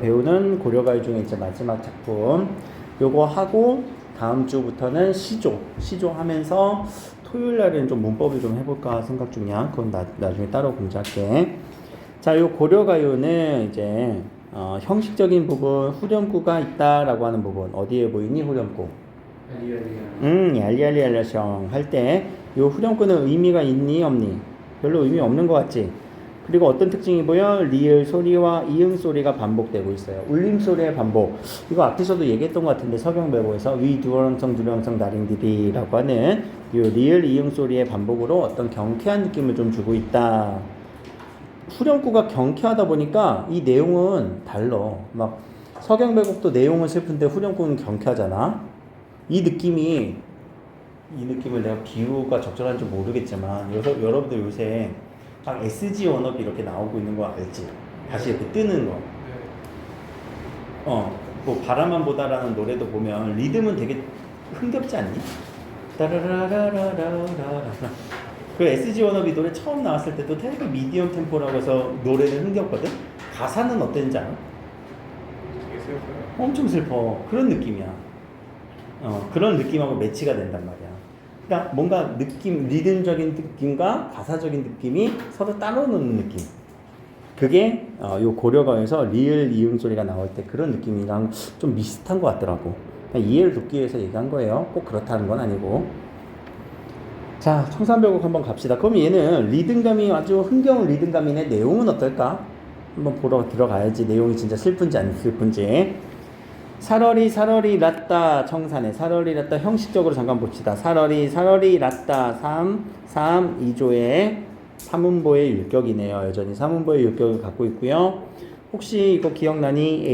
배우는 고려가요 중에 이제 마지막 작품. 요거 하고 다음 주부터는 시조 하면서 토요일 날에는 좀 문법을 좀 해볼까 생각 중이야. 그건 나중에 따로 공지할게. 자, 요 고려가요는 이제 형식적인 부분, 후렴구가 있다라고 하는 부분. 어디에 보이니, 후렴구? 얄리얄리얄리셩 할 때 요 후렴구는 의미가 있니, 없니? 별로 의미 없는 것 같지? 그리고 어떤 특징이 보여? 리을 소리와 이응 소리가 반복되고 있어요. 울림 소리의 반복. 이거 앞에서도 얘기했던 것 같은데 서경배고에서 위 두어렁청 두렁청 다링디리라고 하는 이 리을 이응 소리의 반복으로 어떤 경쾌한 느낌을 좀 주고 있다. 후렴구가 경쾌하다 보니까 이 내용은 달라. 막 서경배곡도 내용은 슬픈데 후렴구는 경쾌하잖아. 이 느낌을 내가 비유가 적절한지 모르겠지만 여러분들 요새 막 SG 원업이 이렇게 나오고 있는 거 알지? 다시 이렇게 뜨는 거. 뭐 바라만 보다라는 노래도 보면 리듬은 되게 흥겹지 않니? 따라라라라라라. 그 SG 원업이 노래 처음 나왔을 때도 되게 미디엄 템포라고 해서 노래는 흥겹거든? 가사는 어땠는지 알아? 엄청 슬퍼. 그런 느낌이야. 그런 느낌하고 매치가 된단 말이야. 그러니까 뭔가 리듬적인 느낌과 가사적인 느낌이 서로 따로 노는 느낌. 그게 요 고려가에서 리을 이응 소리가 나올 때 그런 느낌이랑 좀 비슷한 것 같더라고. 이해를 돕기 위해서 얘기한 거예요. 꼭 그렇다는 건 아니고. 자, 청산별곡 한번 갑시다. 그럼 얘는 리듬감이 아주 흥겨운 리듬감이네. 내용은 어떨까? 한번 보러 들어가야지. 내용이 진짜 슬픈지 안 슬픈지. 사러리 랐다 청산해. 사러리 랐다 형식적으로 잠깐 봅시다. 사러리 랐다 3 2조의 3음보의 율격이네요. 여전히 3음보의 율격을 갖고 있고요. 혹시 이거 기억나니?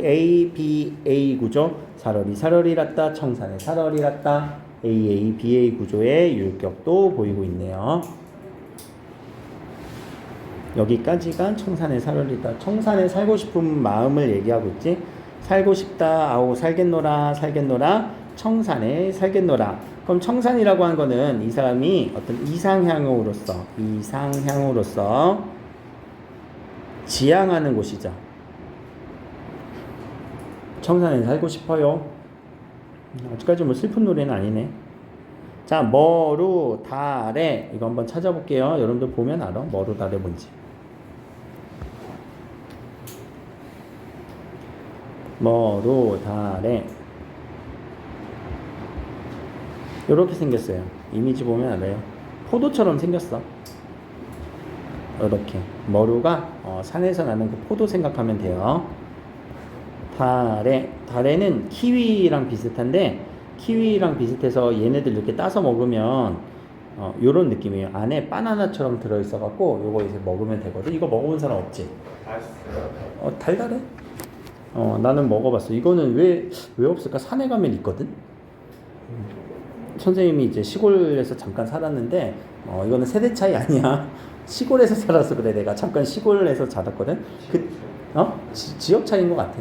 A 구조. 사러리 랐다 청산해. 사러리 랐다 BA 구조의 율격도 보이고 있네요. 여기까지가 청산에 사러리다. 청산에 살고 싶은 마음을 얘기하고 있지. 살고 싶다, 아우 살겠노라, 청산에 살겠노라. 그럼 청산이라고 하는 거는 이 사람이 어떤 이상향으로서 지향하는 곳이죠. 청산에 살고 싶어요. 아직까지 뭐 슬픈 노래는 아니네. 자, 머루 달에 이거 한번 찾아볼게요. 여러분들 보면 알아. 머루 달에 뭔지. 머루 달에 이렇게 생겼어요. 이미지 보면 알아요. 포도처럼 생겼어. 이렇게 머루가 산에서 나는 그 포도 생각하면 돼요. 달에는 키위랑 비슷해서 얘네들 이렇게 따서 먹으면 요런 느낌이에요. 안에 바나나처럼 들어있어 갖고 요거 이제 먹으면 되거든. 이거 먹어본 사람 없지? 맛있어요. 달달해. 나는 먹어봤어. 이거는 왜 없을까? 산에 가면 있거든. 선생님이 이제 시골에서 잠깐 살았는데 이거는 세대 차이 아니야. 시골에서 살아서 그래. 내가 잠깐 시골에서 자랐거든. 지역 차이인 것 같아.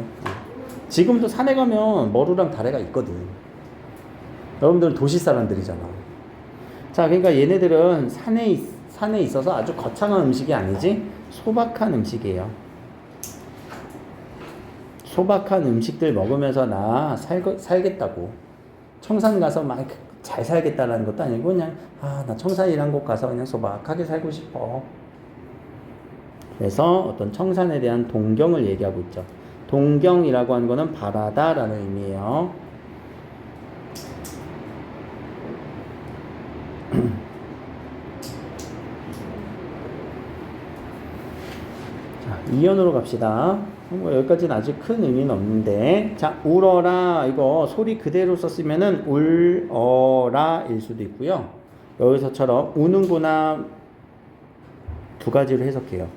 지금도 산에 가면 머루랑 다래가 있거든. 여러분들은 도시 사람들이잖아. 자, 그러니까 얘네들은 산에 있어서 아주 거창한 음식이 아니지 소박한 음식이에요. 소박한 음식들 먹으면서 나 살겠다고. 청산 가서 막 잘 살겠다라는 것도 아니고 그냥 나 청산이란 곳 가서 그냥 소박하게 살고 싶어. 그래서 어떤 청산에 대한 동경을 얘기하고 있죠. 동경이라고 하는 거는 바라다라는 의미예요. 자, 2연으로 갑시다. 여기까지는 아직 큰 의미는 없는데. 자, 울어라. 이거 소리 그대로 썼으면은 울어라 일 수도 있고요. 여기서처럼 우는구나 두 가지로 해석해요.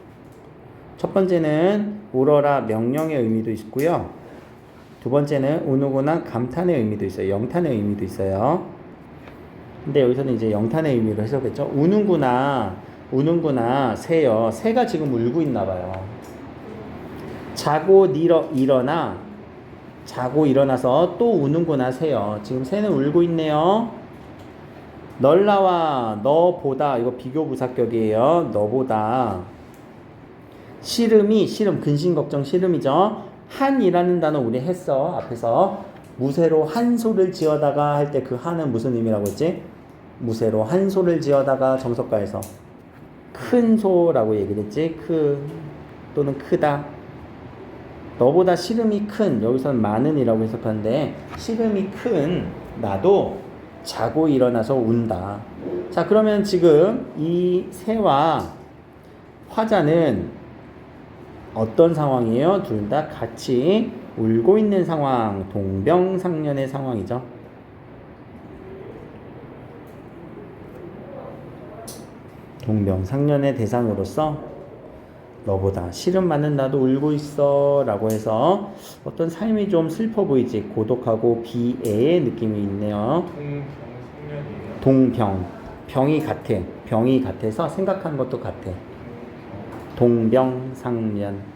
첫 번째는 울어라 명령의 의미도 있고요. 두 번째는 우는구나 감탄의 의미도 있어요. 영탄의 의미도 있어요. 근데 여기서는 이제 영탄의 의미로 해석했죠. 우는구나 새요. 새가 지금 울고 있나 봐요. 자고 일어나서 또 우는구나 새요. 지금 새는 울고 있네요. 널 나와 너보다 이거 비교부사격이에요. 너보다 시름 근심걱정 시름이죠. 한이라는 단어 우리 했어. 앞에서 무쇠로 한소를 지어다가 할 때 그 한은 무슨 의미라고 했지? 무쇠로 한소를 지어다가 정석가에서 큰 소라고 얘기를 했지. 큰 또는 크다. 너보다 씨름이 큰, 여기서는 많은이라고 해석하는데 씨름이 큰 나도 자고 일어나서 운다. 자, 그러면 지금 이 새와 화자는 어떤 상황이에요? 둘 다 같이 울고 있는 상황, 동병상련의 상황이죠. 동병상련의 대상으로서 너보다 씨름 많은 나도 울고 있어 라고 해서 어떤 삶이 좀 슬퍼 보이지. 고독하고 비애의 느낌이 있네요. 동병, 병이 같아. 병이 같아서 생각하는 것도 같아. 동병상련.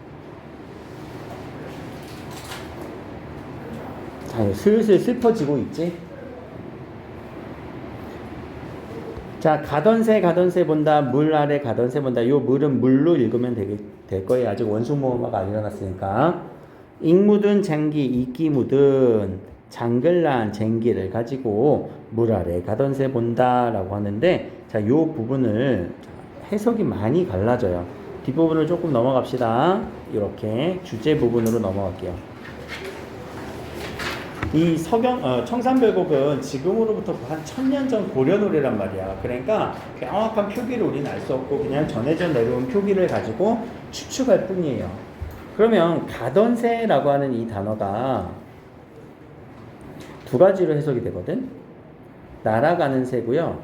자, 슬슬 슬퍼지고 있지. 자, 가던 새 본다. 물 아래 가던 새 본다. 요 물은 물로 읽으면 될 거예요. 아직 원수모음화가 안 일어났으니까. 익 묻은 쟁기, 이끼 묻은 장글란 쟁기를 가지고 물 아래 가던 새 본다 라고 하는데, 자, 요 부분을 해석이 많이 갈라져요. 뒷부분을 조금 넘어갑시다. 이렇게 주제 부분으로 넘어갈게요. 이 청산별곡은 지금으로부터 한 1000년 전 고려 노래란 말이야. 그러니까 명확한 표기를 우리는 알 수 없고 그냥 전해져 내려온 표기를 가지고 추측할 뿐이에요. 그러면 가던새라고 하는 이 단어가 두 가지로 해석이 되거든. 날아가는 새고요.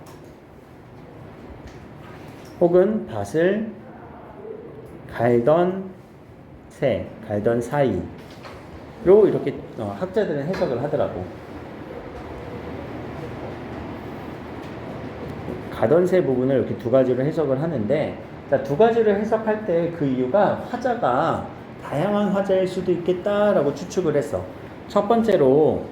혹은 밭을 갈던 새, 갈던 사이. 로 이렇게 학자들은 해석을 하더라고. 가던 새 부분을 이렇게 두 가지로 해석을 하는데, 자, 두 가지로 해석할 때 그 이유가 화자가 다양한 화자일 수도 있겠다라고 추측을 했어. 첫 번째로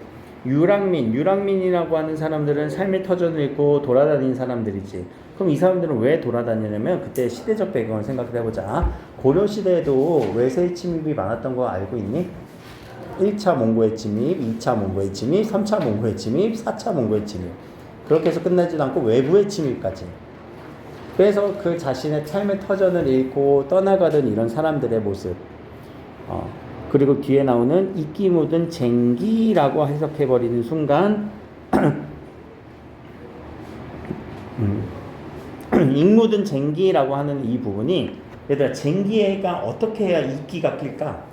유랑민이라고 하는 사람들은 삶의 터전을 읽고 돌아다니는 사람들이지. 그럼 이 사람들은 왜 돌아다니냐면 그때 시대적 배경을 생각해 보자. 고려 시대에도 외세 침입이 많았던 거 알고 있니? 1차 몽고의 침입, 2차 몽고의 침입, 3차 몽고의 침입, 4차 몽고의 침입. 그렇게 해서 끝나지도 않고 외부의 침입까지. 그래서 그 자신의 삶의 터전을 잃고 떠나가던 이런 사람들의 모습. 그리고 뒤에 나오는 이끼 묻은 쟁기라고 해석해버리는 순간 익 묻은 쟁기라고 하는 이 부분이, 얘들아, 쟁기가 어떻게 해야 이끼가 낄까?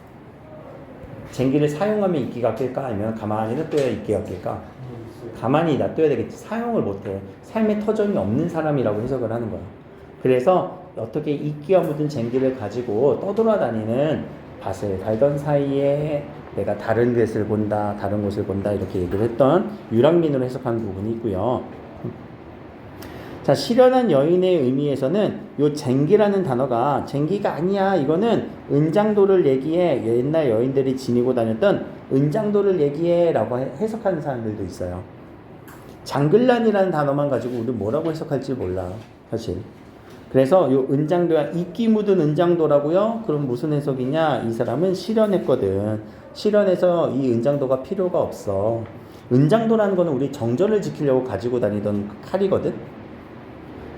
쟁기를 사용하면 이끼가 낄까? 아니면 가만히 놔둬야 이끼가 낄까? 가만히 놔둬야 되겠지. 사용을 못해. 삶의 터전이 없는 사람이라고 해석을 하는 거야. 그래서 어떻게 이끼가 묻은 쟁기를 가지고 떠돌아다니는 밭을 갈던 사이에 내가 다른 곳을 본다, 다른 곳을 본다 이렇게 얘기를 했던 유랑민으로 해석한 부분이 있고요. 자, 실현한 여인의 의미에서는 요 쟁기라는 단어가 쟁기가 아니야. 이거는 은장도를 얘기해. 옛날 여인들이 지니고 다녔던 은장도를 얘기해 라고 해석하는 사람들도 있어요. 장글란이라는 단어만 가지고 우리 뭐라고 해석할지 몰라, 사실. 그래서 요 은장도야, 이끼 묻은 은장도라고요? 그럼 무슨 해석이냐? 이 사람은 실현했거든. 실현해서 이 은장도가 필요가 없어. 은장도라는 거는 우리 정절을 지키려고 가지고 다니던 칼이거든.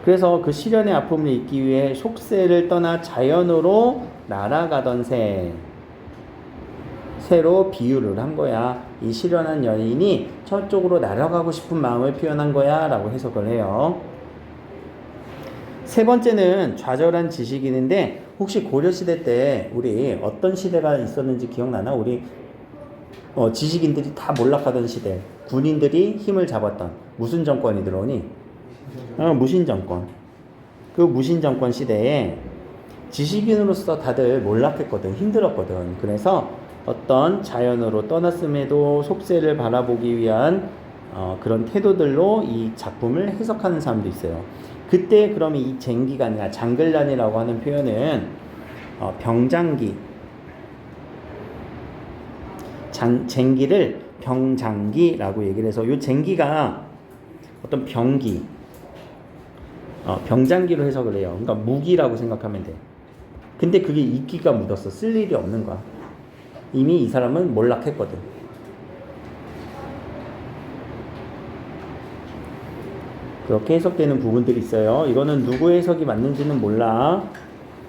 그래서 그 시련의 아픔을 잊기 위해 속세를 떠나 자연으로 날아가던 새로 비유를 한 거야. 이 실현한 여인이 저쪽으로 날아가고 싶은 마음을 표현한 거야 라고 해석을 해요. 세 번째는 좌절한 지식인인데, 혹시 고려시대 때 우리 어떤 시대가 있었는지 기억나나? 우리 지식인들이 다 몰락하던 시대, 군인들이 힘을 잡았던 무슨 정권이 들어오니? 무신정권. 그 무신정권 시대에 지식인으로서 다들 몰락했거든. 힘들었거든. 그래서 어떤 자연으로 떠났음에도 속세를 바라보기 위한 그런 태도들로 이 작품을 해석하는 사람도 있어요. 그때 그러면 이 쟁기가 아니라 장글란이라고 하는 표현은 병장기, 쟁기를 병장기라고 얘기를 해서 이 쟁기가 어떤 병기, 병장기로 해석을 해요. 그러니까 무기라고 생각하면 돼. 근데 그게 이끼가 묻었어. 쓸 일이 없는 거야. 이미 이 사람은 몰락했거든. 그렇게 해석되는 부분들이 있어요. 이거는 누구의 해석이 맞는지는 몰라.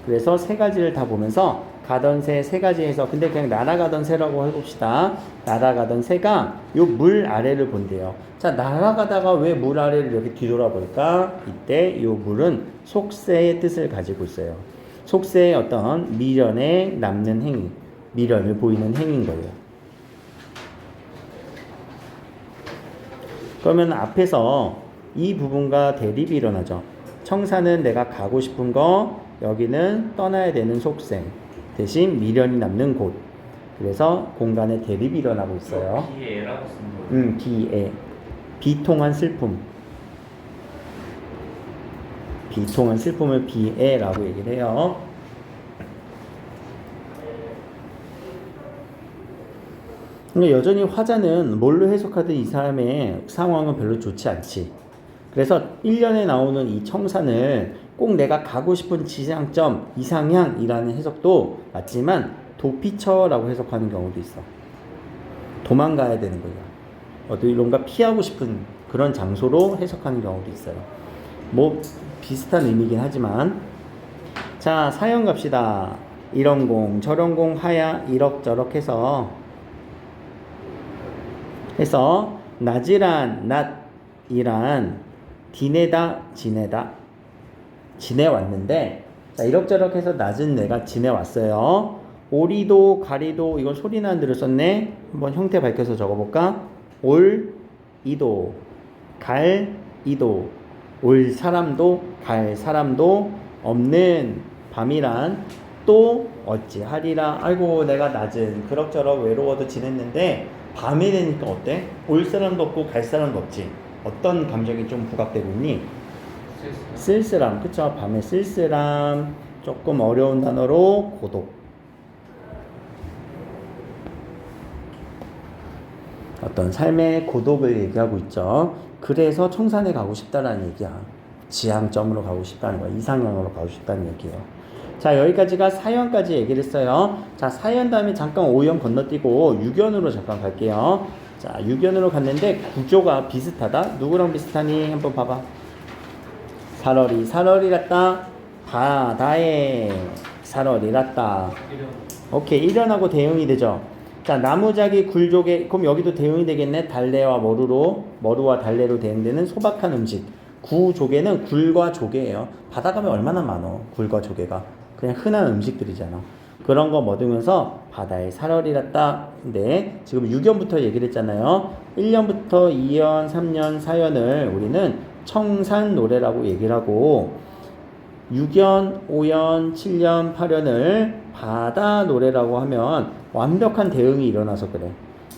그래서 세 가지를 다 보면서 가던 새 세 가지 해석. 근데 그냥 날아가던 새라고 해봅시다. 날아가던 새가 요 물 아래를 본대요. 자, 날아가다가 왜 물 아래를 이렇게 뒤돌아볼까? 이때 요 물은 속세의 뜻을 가지고 있어요. 속세의 어떤 미련에 남는 행위, 미련을 보이는 행위인 거예요. 그러면 앞에서 이 부분과 대립이 일어나죠. 청사는 내가 가고 싶은 거, 여기는 떠나야 되는 속세, 대신 미련이 남는 곳. 그래서 공간의 대립이 일어나고 있어요. 비애라고 쓴 거예요. 비애. 비통한 슬픔. 비통한 슬픔을 비애라고 얘기를 해요. 근데 여전히 화자는 뭘로 해석하든 이 사람의 상황은 별로 좋지 않지. 그래서 1년에 나오는 이 청산을 꼭 내가 가고 싶은 지향점, 이상향이라는 해석도 맞지만 도피처라고 해석하는 경우도 있어. 도망가야 되는 거야. 어디론가 피하고 싶은 그런 장소로 해석하는 경우도 있어요. 뭐 비슷한 의미긴 하지만. 자, 사연 갑시다. 이런 공 저런 공 하야 이럭저럭 해서 낮이란 낮이란 지내다 지내왔는데, 자, 이럭저럭 해서 낮은 내가 지내왔어요. 오리도 가리도, 이건 소리나는 대로 썼네. 한번 형태 밝혀서 적어볼까? 올이도 갈이도, 올 사람도 갈 사람도 없는 밤이란 또 어찌하리라. 아이고, 내가 낮은 그럭저럭 외로워도 지냈는데 밤이 되니까 어때? 올 사람도 없고 갈 사람도 없지. 어떤 감정이 좀 부각되고 있니? 쓸쓸함. 그쵸? 밤에 쓸쓸함. 조금 어려운 단어로 고독. 어떤 삶의 고독을 얘기하고 있죠. 그래서 청산에 가고 싶다라는 얘기야. 지향점으로 가고 싶다는 거야. 이상향으로 가고 싶다는 얘기예요. 자, 여기까지가 사연까지 얘기를 했어요. 자, 사연 다음에 잠깐 5연 건너뛰고 6연으로 잠깐 갈게요. 자, 6연으로 갔는데 구조가 비슷하다. 누구랑 비슷하니? 한번 봐봐. 살얼이 났다. 바다에 살얼이 났다. 오케이, 1연하고 대응이 되죠. 자, 나무작이 굴조개. 그럼 여기도 대응이 되겠네. 달래와 머루와 달래로 대응되는 소박한 음식. 구조개는 굴과 조개예요. 바다 가면 얼마나 많어, 굴과 조개가. 그냥 흔한 음식들이잖아. 그런 거 먹으면서 바다에 살얼이 났다. 근데 지금 6연부터 얘기를 했잖아요. 1년부터 2연, 3년, 4연을 우리는 청산 노래라고 얘기를 하고, 6연, 5연, 7연, 8연을 바다 노래라고 하면 완벽한 대응이 일어나서 그래.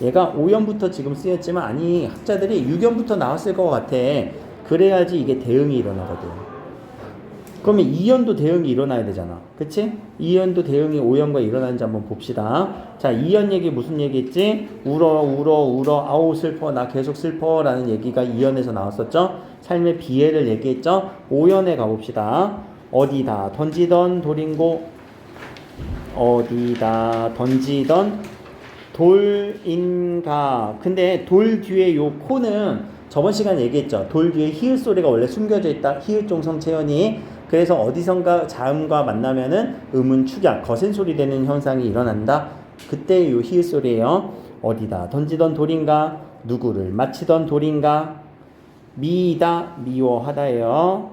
얘가 5연부터 지금 쓰였지만, 아니, 학자들이 6연부터 나왔을 것 같아. 그래야지 이게 대응이 일어나거든. 그러면 2연도 대응이 일어나야 되잖아. 그치? 2연도 대응이 5연과 일어나는지 한번 봅시다. 자, 2연 얘기 무슨 얘기 했지? 울어, 아우 슬퍼, 나 계속 슬퍼 라는 얘기가 2연에서 나왔었죠? 삶의 비애를 얘기했죠? 5연에 가봅시다. 어디다 던지던 돌인고, 어디다 던지던 돌인가. 근데 돌 뒤에 요 코는 저번 시간에 얘기했죠. 돌 뒤에 히읗 소리가 원래 숨겨져 있다. 히읗 종성 체연이. 그래서 어디선가 자음과 만나면은 음은 축약, 거센 소리 되는 현상이 일어난다. 그때 요 히읗 소리예요. 어디다 던지던 돌인가, 누구를 마치던 돌인가. 미이다, 미워하다예요.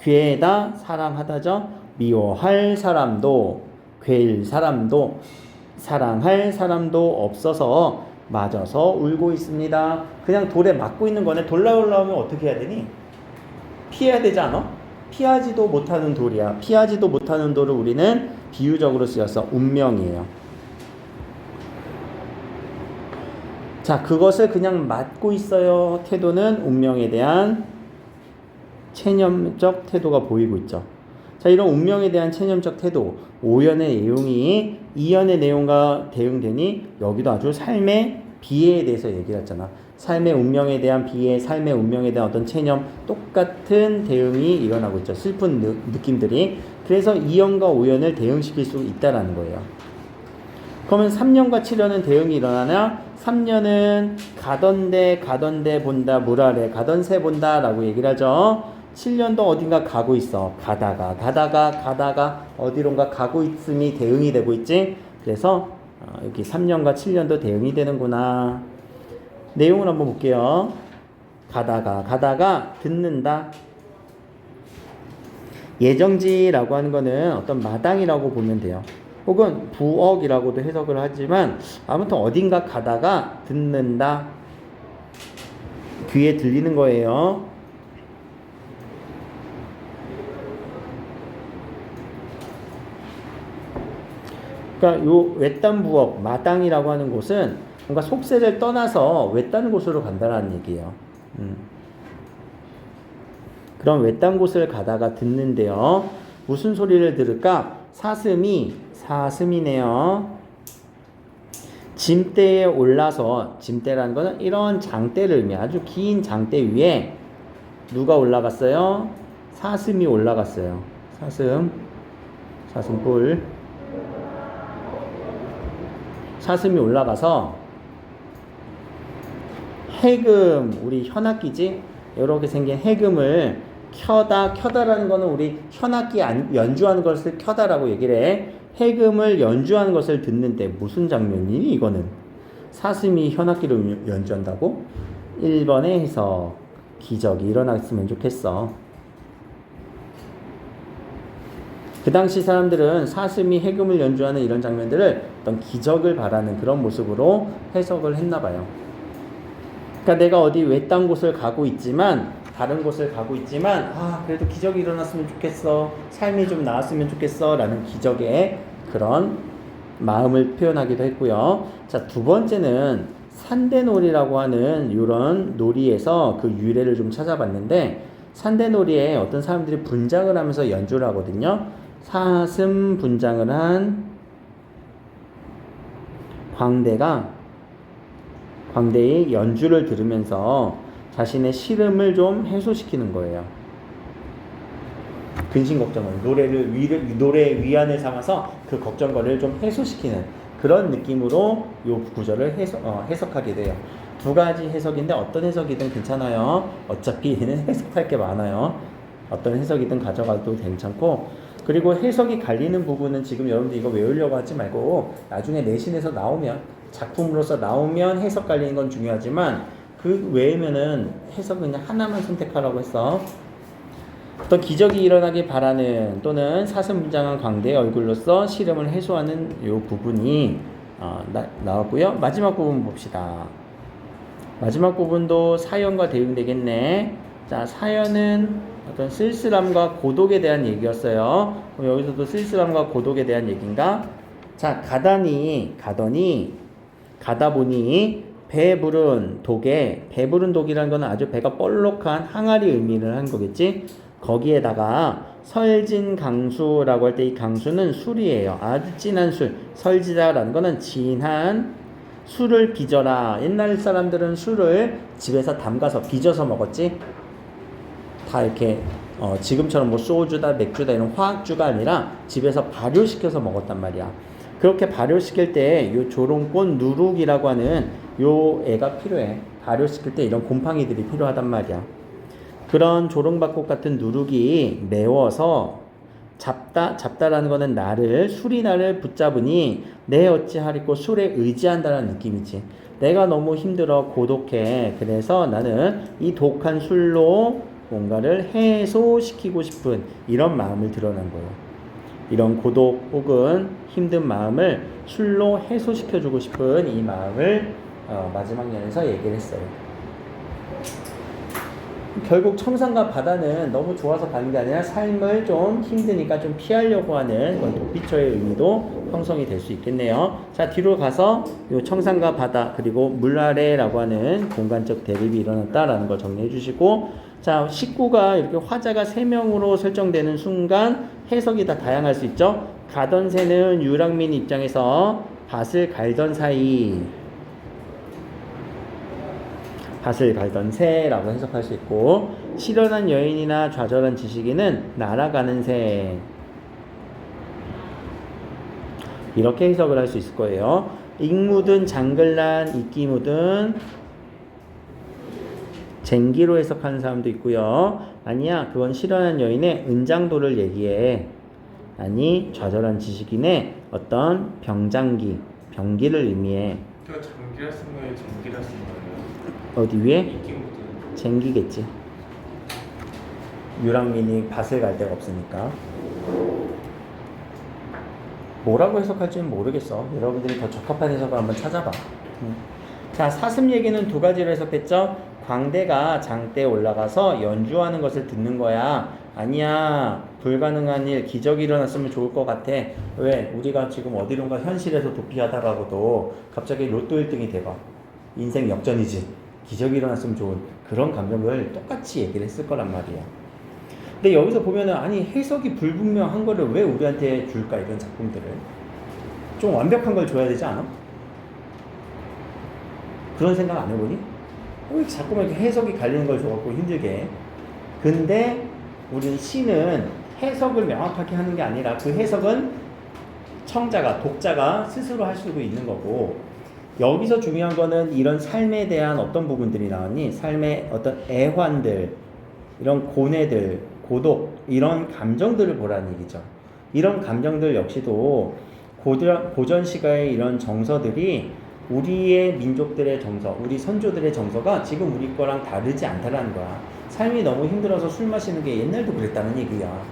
괴다, 사랑하다죠. 미워할 사람도, 괴일 사람도, 사랑할 사람도 없어서 맞아서 울고 있습니다. 그냥 돌에 맞고 있는 거네. 돌 올라오면 어떻게 해야 되니? 피해야 되지 않아? 피하지도 못하는 돌이야. 피하지도 못하는 돌을 우리는 비유적으로 쓰여서 운명이에요. 자, 그것을 그냥 맞고 있어요. 태도는 운명에 대한 체념적 태도가 보이고 있죠. 자, 이런 운명에 대한 체념적 태도, 5연의 내용이 2연의 내용과 대응되니 여기도 아주 삶의 비애에 대해서 얘기를 했잖아. 삶의 운명에 대한 비애, 삶의 운명에 대한 어떤 체념, 똑같은 대응이 일어나고 있죠. 슬픈 느낌들이. 그래서 2연과 5연을 대응시킬 수 있다라는 거예요. 그러면 3년과 7년은 대응이 일어나냐? 3년은 가던데 본다, 물 아래 가던새 본다 라고 얘기를 하죠. 7년도 어딘가 가고 있어. 가다가 어디론가 가고 있음이 대응이 되고 있지. 그래서 여기 3년과 7년도 대응이 되는구나. 내용을 한번 볼게요. 가다가 듣는다. 예정지라고 하는 거는 어떤 마당이라고 보면 돼요. 혹은 부엌이라고도 해석을 하지만 아무튼 어딘가 가다가 듣는다. 귀에 들리는 거예요. 그러니까 요 외딴 부엌, 마당이라고 하는 곳은 뭔가 속세를 떠나서 외딴 곳으로 간다는 얘기예요. 그럼 외딴 곳을 가다가 듣는데요. 무슨 소리를 들을까? 사슴이네요. 짐대에 올라서, 짐대라는 것은 이런 장대를 의미해. 아주 긴 장대 위에 누가 올라갔어요? 사슴이 올라갔어요. 사슴뿔. 사슴이 올라가서 해금, 우리 현악기지? 이렇게 생긴 해금을 켜다라는 거는 우리 현악기 연주하는 것을 켜다라고 얘기를 해. 해금을 연주하는 것을 듣는데 무슨 장면이니 이거는? 사슴이 현악기를 연주한다고? 1번의 해석. 기적이 일어났으면 좋겠어. 그 당시 사람들은 사슴이 해금을 연주하는 이런 장면들을 어떤 기적을 바라는 그런 모습으로 해석을 했나 봐요. 그러니까 내가 어디 외딴 곳을 가고 있지만, 다른 곳을 가고 있지만, 그래도 기적이 일어났으면 좋겠어. 삶이 좀 나았으면 좋겠어. 라는 기적의 그런 마음을 표현하기도 했고요. 자, 두 번째는 산대놀이라고 하는 이런 놀이에서 그 유래를 좀 찾아봤는데, 산대놀이에 어떤 사람들이 분장을 하면서 연주를 하거든요. 사슴 분장을 한 광대의 연주를 들으면서 자신의 시름을 좀 해소시키는 거예요. 근심 걱정을, 노래의 위안을 삼아서 그 걱정거리를 좀 해소시키는 그런 느낌으로 이 구절을 해석하게 돼요. 두 가지 해석인데 어떤 해석이든 괜찮아요. 어차피 얘는 해석할 게 많아요. 어떤 해석이든 가져가도 괜찮고, 그리고 해석이 갈리는 부분은 지금 여러분들 이거 외우려고 하지 말고 나중에 내신에서 나오면, 작품으로서 나오면 해석 갈리는 건 중요하지만 그 외에면은 해석은 그냥 하나만 선택하라고 했어. 어떤 기적이 일어나길 바라는 또는 사슴 분장한 광대의 얼굴로서 시름을 해소하는 이 부분이 나왔고요. 마지막 부분 봅시다. 마지막 부분도 사연과 대응되겠네. 자, 사연은 어떤 쓸쓸함과 고독에 대한 얘기였어요. 그럼 여기서도 쓸쓸함과 고독에 대한 얘기인가? 자, 가다 보니 배부른 독이라는 건 아주 배가 뻘록한 항아리 의미를 한 거겠지? 거기에다가 설진 강수라고 할 때 이 강수는 술이에요. 아주 진한 술. 설지다라는 거는 진한 술을 빚어라. 옛날 사람들은 술을 집에서 담가서 빚어서 먹었지. 다 이렇게 지금처럼 뭐 소주다 맥주다 이런 화학주가 아니라 집에서 발효시켜서 먹었단 말이야. 그렇게 발효시킬 때 요 조롱꽃 누룩이라고 하는 요 애가 필요해. 발효시킬 때 이런 곰팡이들이 필요하단 말이야. 그런 조롱박꽃 같은 누룩이 매워서 잡다라는 거는 술이 나를 붙잡으니 내 어찌하리꼬 술에 의지한다는 느낌이지. 내가 너무 힘들어 고독해. 그래서 나는 이 독한 술로 뭔가를 해소시키고 싶은 이런 마음을 드러난 거예요. 이런 고독 혹은 힘든 마음을 술로 해소시켜주고 싶은 이 마음을 마지막 연에서 얘기를 했어요. 결국 청산과 바다는 너무 좋아서 가는 게 아니라 삶을 좀 힘드니까 좀 피하려고 하는 도피처의 의미도 형성이 될 수 있겠네요. 자, 뒤로 가서 이 청산과 바다 그리고 물 아래라고 하는 공간적 대립이 일어났다라는 걸 정리해 주시고, 자, 식구가 이렇게 화자가 3명으로 설정되는 순간 해석이 다 다양할 수 있죠. 가던 새는 유랑민 입장에서 밭을 갈던 새라고 해석할 수 있고, 시련한 여인이나 좌절한 지식인은 날아가는 새. 이렇게 해석을 할 수 있을 거예요. 익묻은 장글란, 이끼 묻은 쟁기로 해석하는 사람도 있고요. 아니야, 그건 실현한 여인의 은장도를 얘기해. 아니, 좌절한 지식인의 어떤 병장기, 병기를 의미해. 제가 장기라 쓴 거예요? 쟁기라 쓴 거예요? 어디 위에? 이끼 묻은. 쟁기겠지. 유랑민이 밭을 갈 데가 없으니까. 뭐라고 해석할지는 모르겠어. 여러분들이 더 적합한 해석을 한번 찾아봐. 자, 사슴 얘기는 두 가지로 해석했죠. 광대가 장대에 올라가서 연주하는 것을 듣는 거야. 아니야, 불가능한 일, 기적이 일어났으면 좋을 것 같아. 왜? 우리가 지금 어디론가 현실에서 도피하다가도 갑자기 로또 1등이 돼봐. 인생 역전이지. 기적이 일어났으면 좋은 그런 감정을 똑같이 얘기를 했을 거란 말이야. 근데 여기서 보면은 아니 해석이 불분명한 거를 왜 우리한테 줄까, 이런 작품들을. 좀 완벽한 걸 줘야 되지 않아? 그런 생각 안 해보니? 왜 자꾸만 이렇게 해석이 갈리는 걸 줘갖고 힘들게 해? 근데 우리는 시는 해석을 명확하게 하는 게 아니라 그 해석은 청자가, 독자가 스스로 할 수도 있는 거고, 여기서 중요한 거는 이런 삶에 대한 어떤 부분들이 나오니, 삶의 어떤 애환들, 이런 고뇌들, 고독, 이런 감정들을 보라는 얘기죠. 이런 감정들 역시도 고전 시가의 이런 정서들이 우리의 민족들의 정서, 우리 선조들의 정서가 지금 우리 거랑 다르지 않다라는 거야. 삶이 너무 힘들어서 술 마시는 게 옛날도 그랬다는 얘기야.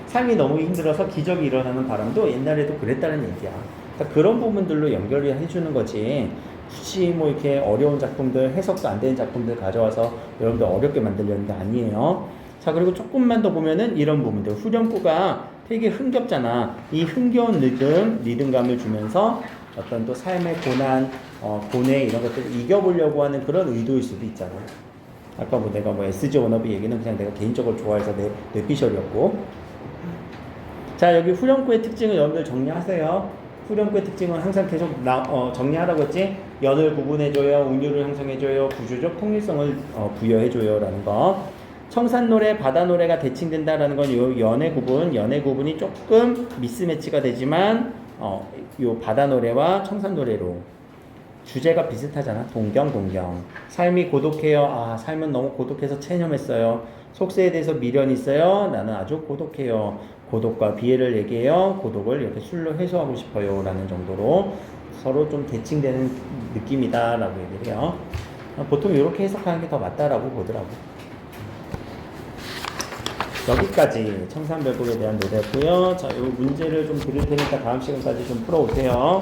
삶이 너무 힘들어서 기적이 일어나는 바람도 옛날에도 그랬다는 얘기야. 그러니까 그런 부분들로 연결을 해주는 거지. 굳이 뭐 이렇게 어려운 작품들, 해석도 안 되는 작품들 가져와서 여러분들 어렵게 만들려는 게 아니에요. 자, 그리고 조금만 더 보면은 이런 부분들. 후렴구가 되게 흥겹잖아. 이 흥겨운 리듬감을 주면서 어떤 또 삶의 고난, 고뇌 이런 것들을 이겨보려고 하는 그런 의도일 수도 있잖아. 아까 뭐 내가 뭐 SG 워너비 얘기는 그냥 내가 개인적으로 좋아해서 내 피셜이었고. 자, 여기 후렴구의 특징을 여러분들 정리하세요. 후렴구의 특징은 항상 계속 정리하라고 했지. 연을 구분해줘요, 운율을 형성해줘요, 구조적 통일성을 부여해줘요 라는 거. 청산노래, 바다노래가 대칭된다라는 건 요 연의 구분이 조금 미스매치가 되지만 요 바다노래와 청산노래로 주제가 비슷하잖아. 동경. 삶이 고독해요. 아, 삶은 너무 고독해서 체념했어요. 속세에 대해서 미련이 있어요. 나는 아주 고독해요. 고독과 비애를 얘기해요. 고독을 이렇게 술로 해소하고 싶어요 라는 정도로 서로 좀 대칭되는 느낌이다 라고 얘기를 해요. 보통 이렇게 해석하는 게 더 맞다라고 보더라고. 여기까지 청산별곡에 대한 노래였고요. 자, 이 문제를 좀 드릴 테니까 다음 시간까지 좀 풀어오세요.